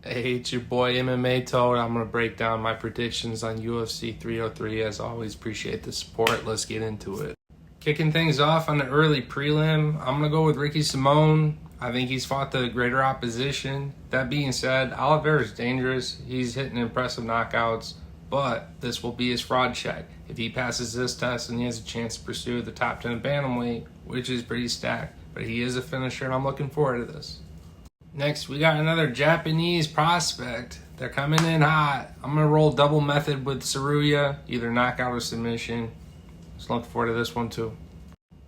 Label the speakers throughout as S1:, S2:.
S1: Hey, it's your boy MMA Toad. I'm going to break down my predictions on UFC 303. As always, appreciate the support. Let's get into it. Kicking things off on the early prelim, I'm going to go with Ricky Simone. I think he's fought the greater opposition. That being said, Oliveira is dangerous. He's hitting impressive knockouts, but this will be his fraud check. If he passes this test, and he has a chance to pursue the top 10 bantamweight, which is pretty stacked. But he is a finisher, and I'm looking forward to this. Next, we got another Japanese prospect. They're coming in hot. I'm going to roll double method with Tsuruya, either knockout or submission. Just looking forward to this one too.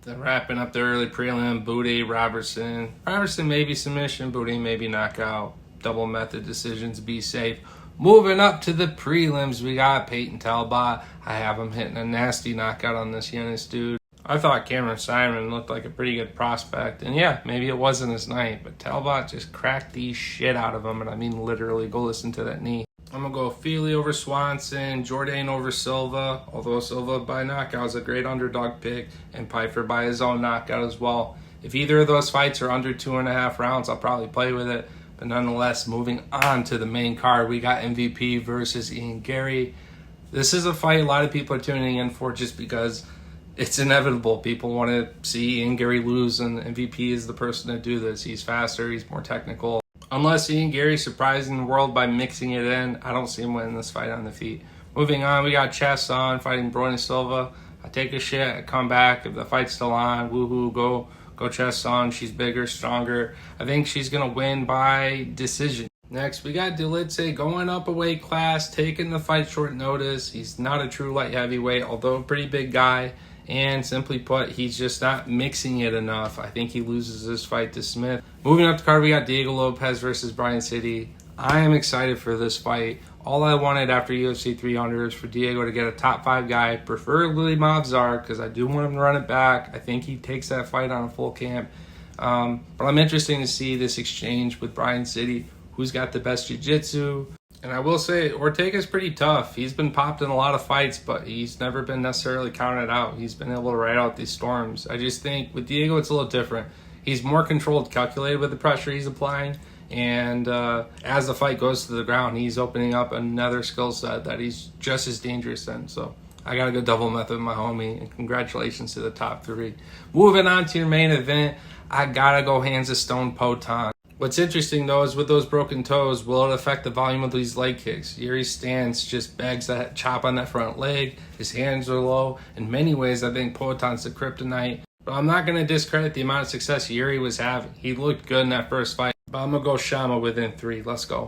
S1: Then wrapping up the early prelim, Booty, Robertson. Robertson maybe submission, Booty maybe knockout. Double method decisions, be safe. Moving up to the prelims, we got Peyton Talbot. I have him hitting a nasty knockout on this youngest dude. I thought Cameron Simon looked like a pretty good prospect. And yeah, maybe it wasn't his night, but Talbot just cracked the shit out of him. And I mean literally, go listen to that knee. I'm going to go Feely over Swanson, Jourdain over Silva, although Silva by knockout is a great underdog pick, and Pfeiffer by his own knockout as well. If either of those fights are under 2.5 rounds, I'll probably play with it. But nonetheless, moving on to the main card, we got MVP versus Ian Gary. This is a fight a lot of people are tuning in for just because it's inevitable. People want to see Ian Gary lose, and MVP is the person to do this. He's faster, he's more technical. Unless Ian Gary's surprising the world by mixing it in, I don't see him winning this fight on the feet. Moving on, we got Chasson fighting Broly Silva. I take a shit, I come back. If the fight's still on, woohoo, go Chasson. She's bigger, stronger. I think she's going to win by decision. Next, we got Dulitze going up a weight class, taking the fight short notice. He's not a true light heavyweight, although a pretty big guy. And simply put, he's just not mixing it enough. I think he loses this fight to Smith. Moving up the card, we got Diego Lopez versus Brian City. I am excited for this fight. All I wanted after UFC 300 is for Diego to get a top 5 guy, preferably Mavzar, because I do want him to run it back. I think he takes that fight on a full camp. But I'm interested to see this exchange with Brian City, who's got the best jiu-jitsu. And I will say, Ortega's pretty tough. He's been popped in a lot of fights, but he's never been necessarily counted out. He's been able to ride out these storms. I just think with Diego, it's a little different. He's more controlled, calculated with the pressure he's applying. And as the fight goes to the ground, he's opening up another skill set that he's just as dangerous in. So I got a good double method, my homie. And congratulations to the top 3. Moving on to your main event, I got to go hands of stone Poatan. What's interesting, though, is with those broken toes, will it affect the volume of these leg kicks? Yuri's stance just begs that chop on that front leg. His hands are low. In many ways, I think Poatan's the kryptonite. But I'm not going to discredit the amount of success Yuri was having. He looked good in that first fight. But I'm going to go Shama within 3. Let's go.